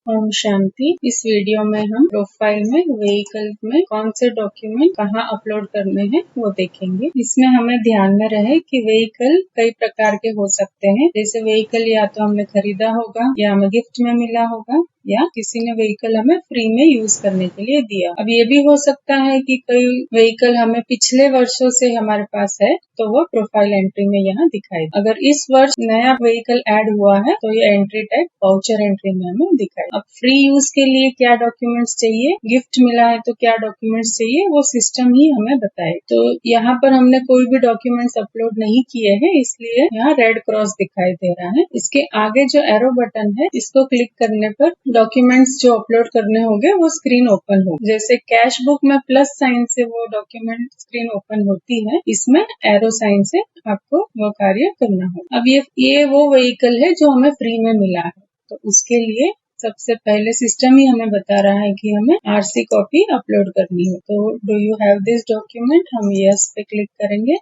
ओम शांति। इस वीडियो में हम प्रोफाइल में व्हीकल में कौन से डॉक्यूमेंट कहाँ अपलोड करने हैं वो देखेंगे। इसमें हमें ध्यान में रहे कि व्हीकल कई प्रकार के हो सकते हैं। जैसे व्हीकल या तो हमने खरीदा होगा या हमें गिफ्ट में मिला होगा या किसी ने व्हीकल हमें फ्री में यूज करने के लिए दिया। अब ये भी हो सकता है कि कोई व्हीकल हमें पिछले वर्षों से हमारे पास है तो वो प्रोफाइल एंट्री में यहाँ दिखाई। अगर इस वर्ष नया व्हीकल ऐड हुआ है तो ये एंट्री टाइप वाउचर एंट्री में हमें दिखाई। अब फ्री यूज के लिए क्या डॉक्यूमेंट्स चाहिए, गिफ्ट मिला है तो क्या डॉक्यूमेंट्स चाहिए, वो सिस्टम ही हमें बताए। तो यहाँ पर हमने कोई भी डॉक्यूमेंट्स अपलोड नहीं किए हैं, इसलिए यहाँ रेड क्रॉस दिखाई दे रहा है। इसके आगे जो एरो बटन है इसको क्लिक करने पर डॉक्यूमेंट्स जो अपलोड करने होंगे वो स्क्रीन ओपन हो। जैसे कैश बुक में प्लस साइन से वो डॉक्यूमेंट स्क्रीन ओपन होती है, इसमें एरो साइन से आपको वो कार्य करना हो। अब ये वो व्हीकल है जो हमें फ्री में मिला है, तो उसके लिए सबसे पहले सिस्टम ही हमें बता रहा है कि हमें आरसी कॉपी अपलोड करनी है। तो do you have this document, हम यस पे क्लिक करेंगे।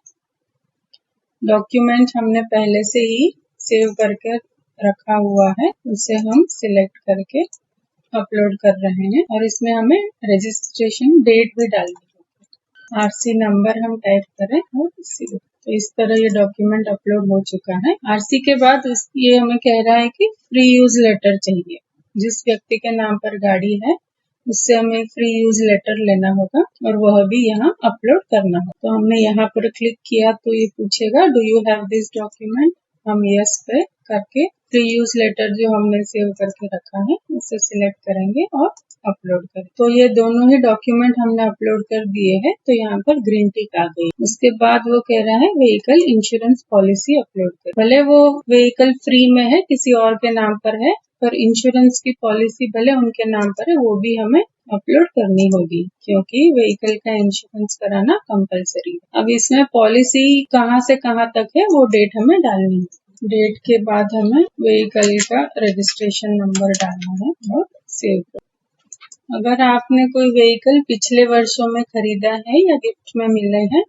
डॉक्यूमेंट हमने पहले से ही सेव करके रखा हुआ है, उसे हम सिलेक्ट करके अपलोड कर रहे हैं और इसमें हमें रजिस्ट्रेशन डेट भी डालनी है। आरसी नंबर हम टाइप करें और तो इस तरह ये डॉक्यूमेंट अपलोड हो चुका है। आरसी के बाद ये हमें कह रहा है कि फ्री यूज लेटर चाहिए। जिस व्यक्ति के नाम पर गाड़ी है उससे हमें फ्री यूज लेटर लेना होगा और वह भी यहाँ अपलोड करना होगा। तो हमने यहाँ पर क्लिक किया तो ये पूछेगा do you have this document, हम यस पे करके फ्री यूज लेटर जो हमने सेव करके रखा है उसे सिलेक्ट करेंगे और अपलोड करें। तो ये दोनों ही डॉक्यूमेंट हमने अपलोड कर दिए हैं, तो यहाँ पर ग्रीन टिक आ गई। उसके बाद वो कह रहा है व्हीकल इंश्योरेंस पॉलिसी अपलोड करें। भले वो व्हीकल फ्री में है, किसी और के नाम पर है, पर इंश्योरेंस की पॉलिसी भले उनके नाम पर है, वो भी हमें अपलोड करनी होगी क्योंकि व्हीकल का इंश्योरेंस कराना कंपलसरी है। अब इसमें पॉलिसी कहाँ से कहाँ तक है वो डेट हमें डालनी है। डेट के बाद हमें व्हीकल का रजिस्ट्रेशन नंबर डालना है और सेव करना। अगर आपने कोई व्हीकल पिछले वर्षों में खरीदा है या गिफ्ट में मिले हैं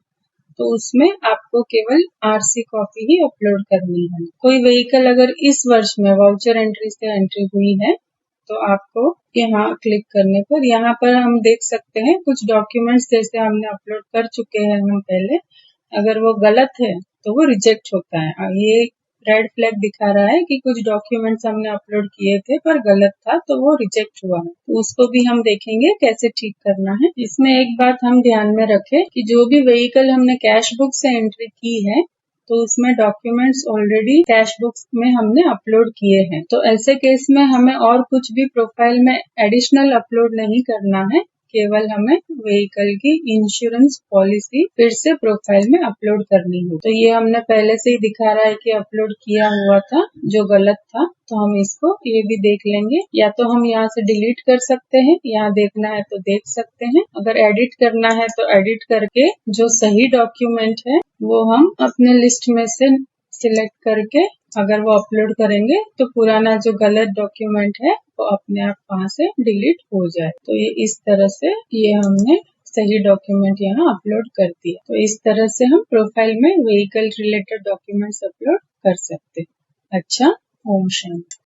तो उसमें आपको केवल आरसी कॉपी ही अपलोड करनी है। कोई व्हीकल अगर इस वर्ष में वाउचर एंट्री से एंट्री हुई है तो आपको यहाँ क्लिक करने पर यहाँ पर हम देख सकते हैं कुछ डॉक्यूमेंट्स जैसे हमने अपलोड कर चुके हैं हम पहले, अगर वो गलत है तो वो रिजेक्ट होता है। ये रेड फ्लैग दिखा रहा है कि कुछ डॉक्यूमेंट्स हमने अपलोड किए थे पर गलत था तो वो रिजेक्ट हुआ है। तो उसको भी हम देखेंगे कैसे ठीक करना है। इसमें एक बात हम ध्यान में रखें कि जो भी व्हीकल हमने कैश बुक से एंट्री की है तो उसमें डॉक्यूमेंट्स ऑलरेडी कैश बुक्स में हमने अपलोड किए हैं। तो ऐसे केस में हमें और कुछ भी प्रोफाइल में एडिशनल अपलोड नहीं करना है, केवल हमें व्हीकल की इंश्योरेंस पॉलिसी फिर से प्रोफाइल में अपलोड करनी हो। तो ये हमने पहले से ही दिखा रहा है कि अपलोड किया हुआ था जो गलत था, तो हम इसको ये भी देख लेंगे। या तो हम यहाँ से डिलीट कर सकते हैं, यहाँ देखना है तो देख सकते हैं। अगर एडिट करना है तो एडिट करके जो सही डॉक्यूमेंट है वो हम अपने लिस्ट में से सिलेक्ट करके अगर वो अपलोड करेंगे तो पुराना जो गलत डॉक्यूमेंट है वो अपने आप वहाँ से डिलीट हो जाए। तो ये इस तरह से ये हमने सही डॉक्यूमेंट यहाँ अपलोड कर दिया। तो इस तरह से हम प्रोफाइल में व्हीकल रिलेटेड डॉक्यूमेंट्स अपलोड कर सकते हैं। अच्छा, ओम शांति।